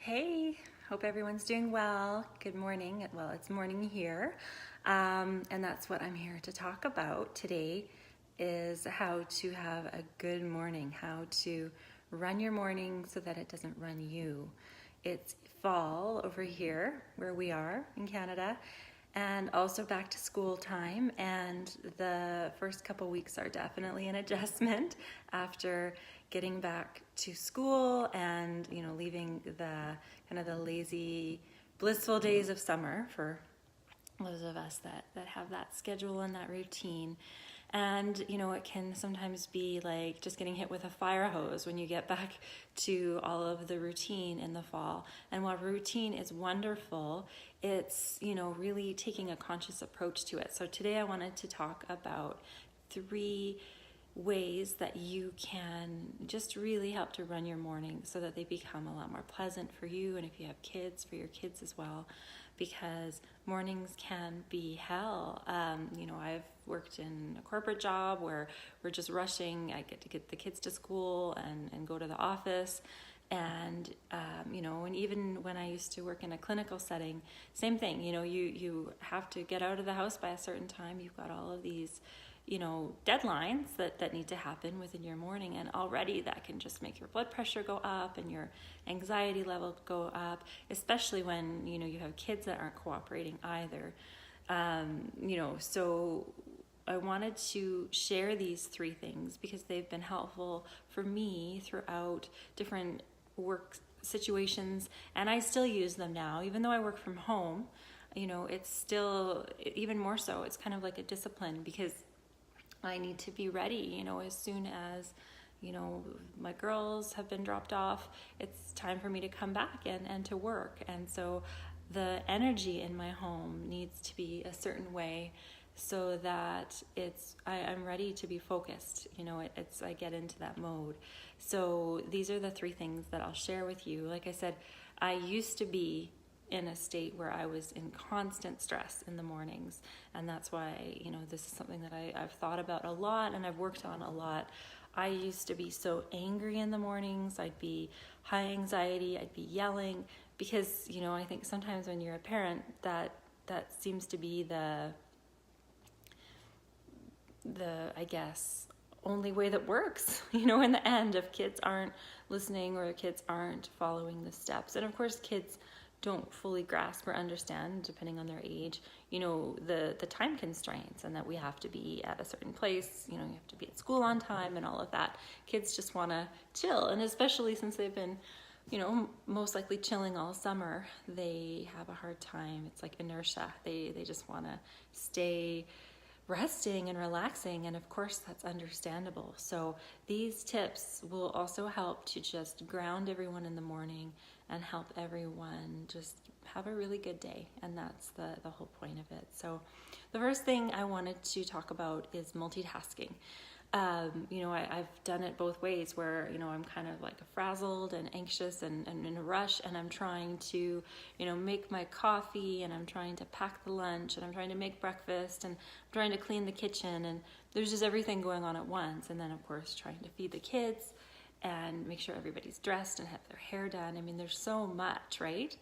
Hey, hope everyone's doing well. Good morning. Well, it's morning here. And that's what I'm here to talk about today is how to have a good morning, how to run your morning so that it doesn't run you. It's fall over here where we are in Canada, and also back to school time, and the first couple weeks are definitely an adjustment after getting back to school and leaving the kind of the lazy blissful days of summer for those of us that have that schedule and that routine. And it can sometimes be like just getting hit with a fire hose when you get back to all of the routine in the fall. And while routine is wonderful, it's really taking a conscious approach to it. So today I wanted to talk about 3 ways that you can just really help to run your morning so that they become a lot more pleasant for you, and if you have kids, for your kids as well, because mornings can be hell. I've worked in a corporate job where we're just rushing. I get to get the kids to school and go to the office. And and even when I used to work in a clinical setting, same thing. You have to get out of the house by a certain time. You've got all of these deadlines that need to happen within your morning, and already that can just make your blood pressure go up and your anxiety level go up, especially when you have kids that aren't cooperating either. So I wanted to share these 3 things because they've been helpful for me throughout different work situations, and I still use them now, even though I work from home. It's still even more so. It's kind of like a discipline because I need to be ready, as soon as, my girls have been dropped off, it's time for me to come back and to work. And so the energy in my home needs to be a certain way so that I'm ready to be focused. I get into that mode. So these are the 3 things that I'll share with you. Like I said, I used to be in a state where I was in constant stress in the mornings. And that's why, this is something that I've thought about a lot and I've worked on a lot. I used to be so angry in the mornings. I'd be high anxiety. I'd be yelling because, I think sometimes when you're a parent, that seems to be the I guess, only way that works, in the end, if kids aren't listening or kids aren't following the steps. And of course, kids don't fully grasp or understand, depending on their age, the time constraints, and that we have to be at a certain place, you have to be at school on time and all of that. Kids just want to chill, and especially since they've been, most likely chilling all summer, they have a hard time. It's like inertia. They just want to stay resting and relaxing, and of course that's understandable. So these tips will also help to just ground everyone in the morning and help everyone just have a really good day, and that's the whole point of it. So the first thing I wanted to talk about is multitasking. I've done it both ways where, I'm kind of like frazzled and anxious and in a rush, and I'm trying to, make my coffee, and I'm trying to pack the lunch, and I'm trying to make breakfast, and I'm trying to clean the kitchen, and there's just everything going on at once. And then of course trying to feed the kids and make sure everybody's dressed and have their hair done. I mean, there's so much, right?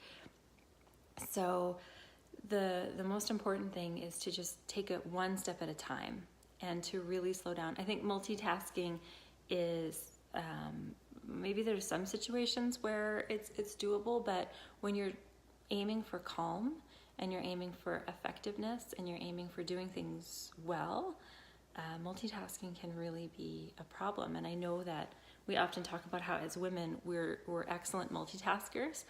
So the most important thing is to just take it one step at a time and to really slow down. I think multitasking is, maybe there's some situations where it's doable, but when you're aiming for calm and you're aiming for effectiveness and you're aiming for doing things well, multitasking can really be a problem. And I know that we often talk about how as women we're excellent multitaskers,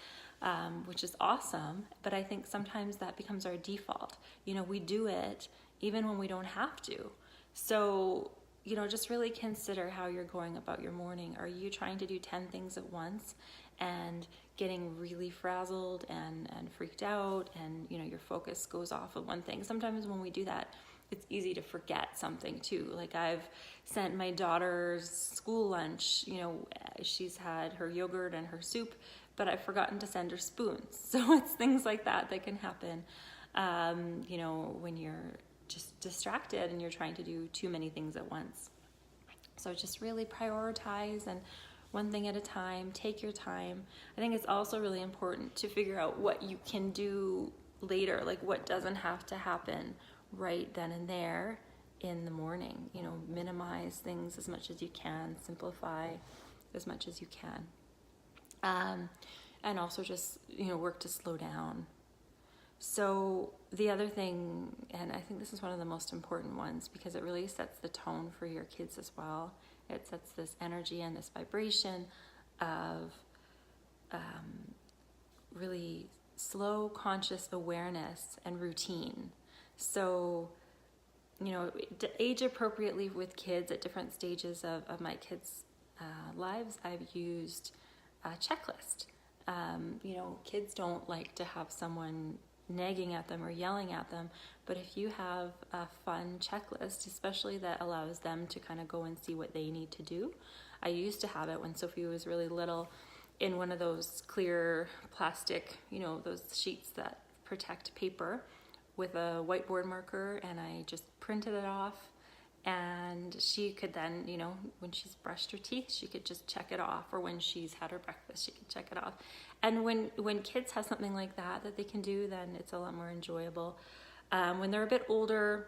which is awesome, but I think sometimes that becomes our default. We do it even when we don't have to. So, just really consider how you're going about your morning. Are you trying to do 10 things at once and getting really frazzled and freaked out, and your focus goes off of one thing? Sometimes when we do that, it's easy to forget something too. Like I've sent my daughter's school lunch, she's had her yogurt and her soup, but I've forgotten to send her spoons. So it's things like that can happen, when you're just distracted and you're trying to do too many things at once. So just really prioritize, and one thing at a time, take your time. I think it's also really important to figure out what you can do later, like what doesn't have to happen right then and there in the morning. You know, minimize things as much as you can, simplify as much as you can. And also just, you know, work to slow down. So the other thing, and I think this is one of the most important ones because it really sets the tone for your kids as well. It sets this energy and this vibration of really slow, conscious awareness and routine. So, you know, age appropriately with kids at different stages of my kids' lives, I've used a checklist. You know, kids don't like to have someone nagging at them or yelling at them, but if you have a fun checklist, especially that allows them to kind of go and see what they need to do. I used to have it when Sophie was really little in one of those clear plastic, you know, those sheets that protect paper with a whiteboard marker, and I just printed it off. And she could then, you know, when she's brushed her teeth, she could just check it off, or when she's had her breakfast, she could check it off. And when kids have something like that they can do, then it's a lot more enjoyable. When they're a bit older,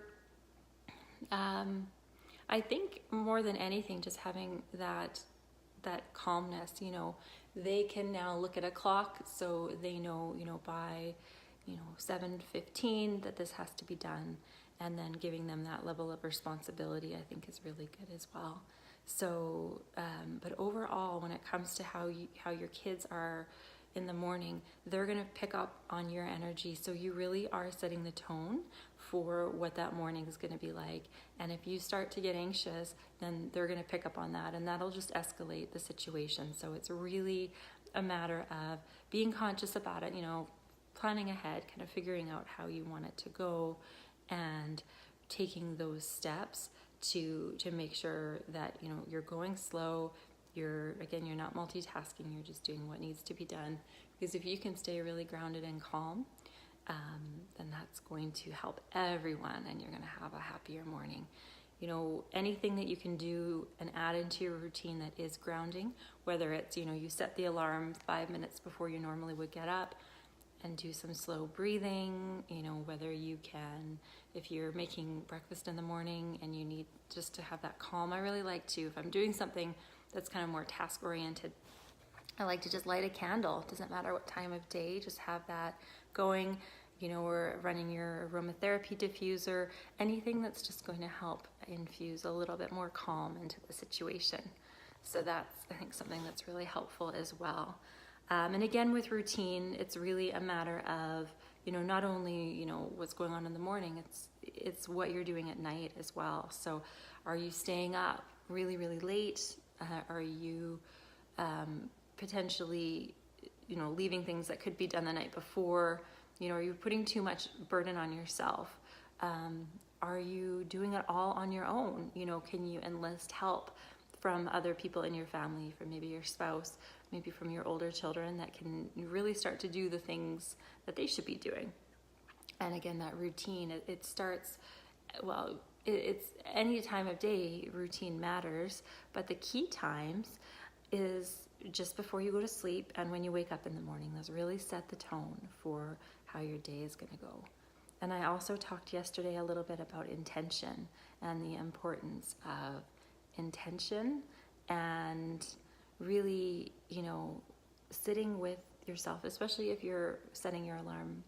I think more than anything, just having that calmness, you know, they can now look at a clock, so they know, you know, by, you know, 7:15 that this has to be done. And then giving them that level of responsibility, I think, is really good as well. So, but overall, when it comes to how your kids are in the morning, they're going to pick up on your energy. So you really are setting the tone for what that morning is going to be like. And if you start to get anxious, then they're going to pick up on that, and that'll just escalate the situation. So it's really a matter of being conscious about it, you know, planning ahead, kind of figuring out how you want it to go, and taking those steps to make sure that, you know, you're going slow. You're not multitasking. You're just doing what needs to be done. Because if you can stay really grounded and calm, then that's going to help everyone, and you're going to have a happier morning. You know, anything that you can do and add into your routine that is grounding, whether it's, you know, you set the alarm 5 minutes before you normally would get up, and do some slow breathing, you know, whether you can, if you're making breakfast in the morning and you need just to have that calm. I really like to, if I'm doing something that's kind of more task oriented, I like to just light a candle. It doesn't matter what time of day, just have that going, you know, or running your aromatherapy diffuser, anything that's just going to help infuse a little bit more calm into the situation. So that's, I think, something that's really helpful as well. And again, with routine, it's really a matter of, you know, not only, you know, what's going on in the morning, it's what you're doing at night as well. So are you staying up really, really late? Are you potentially, you know, leaving things that could be done the night before? You know, are you putting too much burden on yourself? Are you doing it all on your own? You know, can you enlist help from other people in your family, from maybe your spouse, maybe from your older children, that can really start to do the things that they should be doing? And again, that routine, it starts, well, it's any time of day, routine matters, but the key times is just before you go to sleep and when you wake up in the morning. Those really set the tone for how your day is going to go. And I also talked yesterday a little bit about intention and the importance of intention, and really, you know, sitting with yourself, especially if you're setting your alarm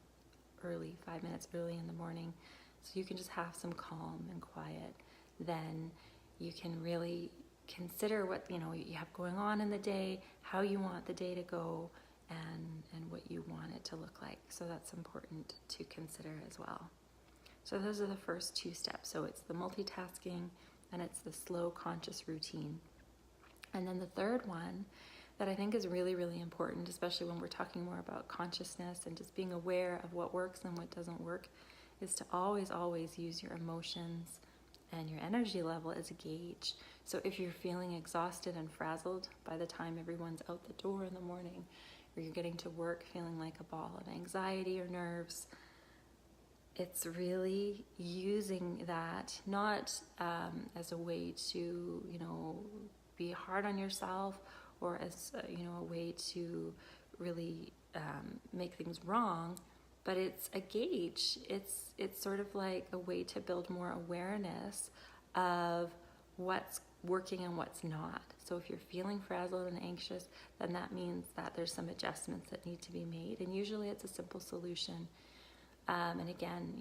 early, 5 minutes early in the morning, so you can just have some calm and quiet. Then you can really consider what, you know, you have going on in the day, how you want the day to go, and what you want it to look like. So that's important to consider as well. So those are the first two steps. So it's the multitasking, and it's the slow, conscious routine. And then the third one that I think is really, really important, especially when we're talking more about consciousness and just being aware of what works and what doesn't work, is to always, always use your emotions and your energy level as a gauge. So if you're feeling exhausted and frazzled by the time everyone's out the door in the morning, or you're getting to work feeling like a ball of anxiety or nerves, it's really using that not as a way to, you know, be hard on yourself or as a way to really make things wrong, but it's a gauge. It's sort of like a way to build more awareness of what's working and what's not. So if you're feeling frazzled and anxious, then that means that there's some adjustments that need to be made, and usually it's a simple solution. And again,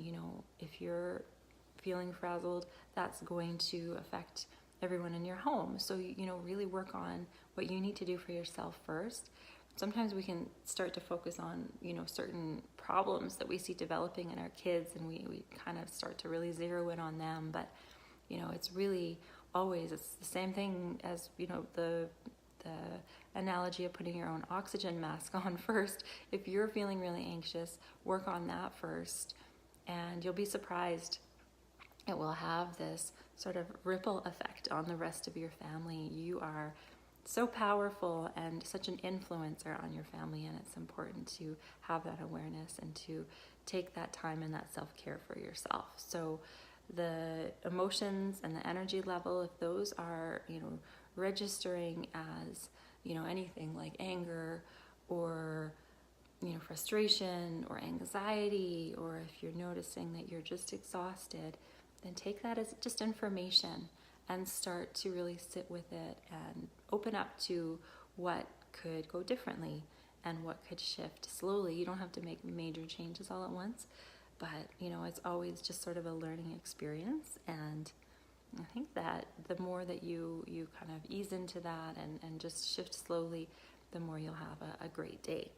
if you're feeling frazzled, that's going to affect everyone in your home. So, really work on what you need to do for yourself first. Sometimes we can start to focus on, certain problems that we see developing in our kids, and we kind of start to really zero in on them. But, it's really always, it's the same thing as, the analogy of putting your own oxygen mask on first. If you're feeling really anxious, work on that first, and you'll be surprised. It will have this sort of ripple effect on the rest of your family. You are so powerful and such an influencer on your family, and it's important to have that awareness and to take that time and that self-care for yourself. So the emotions and the energy level, if those are, registering as, anything like anger or, frustration or anxiety, or if you're noticing that you're just exhausted, then take that as just information and start to really sit with it and open up to what could go differently and what could shift slowly. You don't have to make major changes all at once, but it's always just sort of a learning experience. And I think that the more that you kind of ease into that and just shift slowly, the more you'll have a great day.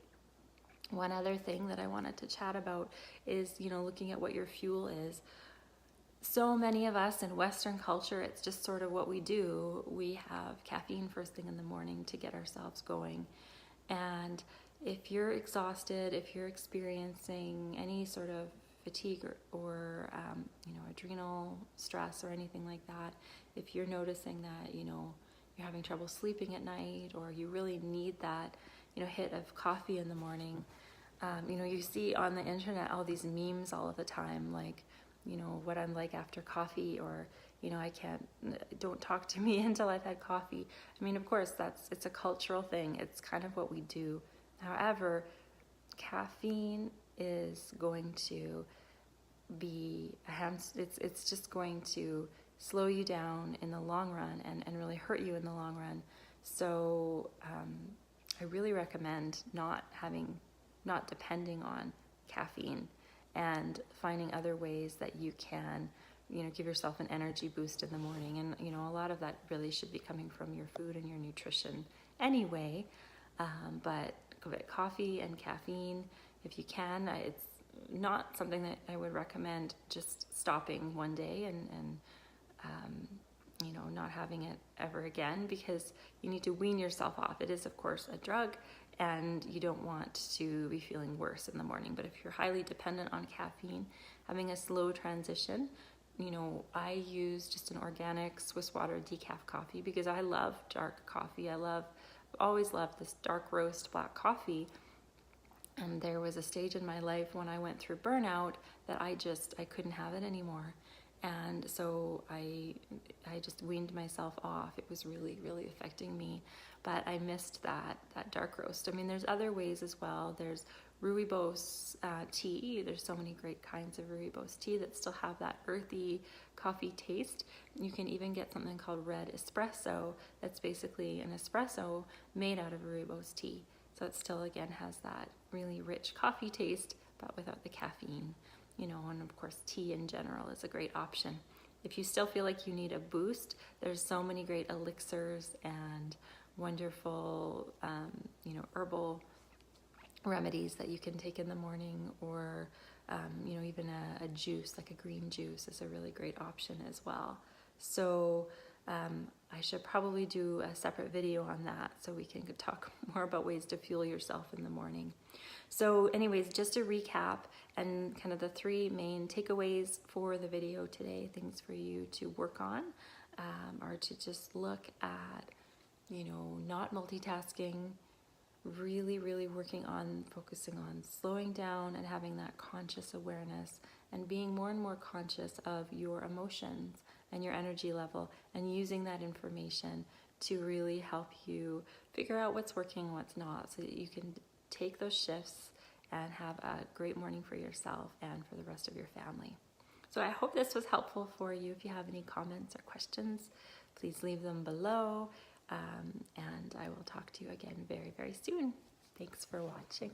One other thing that I wanted to chat about is, looking at what your fuel is. So many of us in Western culture, it's just sort of what we do. We have caffeine first thing in the morning to get ourselves going. And if you're exhausted, if you're experiencing any sort of fatigue or adrenal stress or anything like that, if you're noticing that, you're having trouble sleeping at night, or you really need that, hit of coffee in the morning, you see on the internet all these memes all of the time, like, what I'm like after coffee, or, don't talk to me until I've had coffee. I mean, of course, it's a cultural thing. It's kind of what we do. However, caffeine is going to be it's just going to slow you down in the long run and really hurt you in the long run. So I really recommend not depending on caffeine and finding other ways that you can, give yourself an energy boost in the morning. And, a lot of that really should be coming from your food and your nutrition anyway. But coffee and caffeine, if you can, it's not something that I would recommend just stopping one day and not having it ever again, because you need to wean yourself off. It is, of course, a drug, and you don't want to be feeling worse in the morning. But if you're highly dependent on caffeine, having a slow transition, I use just an organic Swiss water decaf coffee because I love dark coffee. Always loved this dark roast black coffee. And there was a stage in my life when I went through burnout that I couldn't have it anymore. And so I just weaned myself off. It was really, really affecting me. But I missed that dark roast. I mean, there's other ways as well. There's rooibos tea. There's so many great kinds of rooibos tea that still have that earthy coffee taste. You can even get something called red espresso. That's basically an espresso made out of rooibos tea. So it still, again, has that really rich coffee taste, but without the caffeine. And of course, tea in general is a great option. If you still feel like you need a boost, there's so many great elixirs and wonderful, herbal remedies that you can take in the morning, or, even a juice, like a green juice, is a really great option as well. So I should probably do a separate video on that so we can talk more about ways to fuel yourself in the morning. So anyways, just to recap and kind of the three main takeaways for the video today, things for you to work on, are to just look at, not multitasking, really, really working on focusing on slowing down and having that conscious awareness and being more and more conscious of your emotions and your energy level, and using that information to really help you figure out what's working and what's not, so that you can take those shifts and have a great morning for yourself and for the rest of your family. So I hope this was helpful for you. If you have any comments or questions, please leave them below, and I will talk to you again very, very soon. Thanks for watching.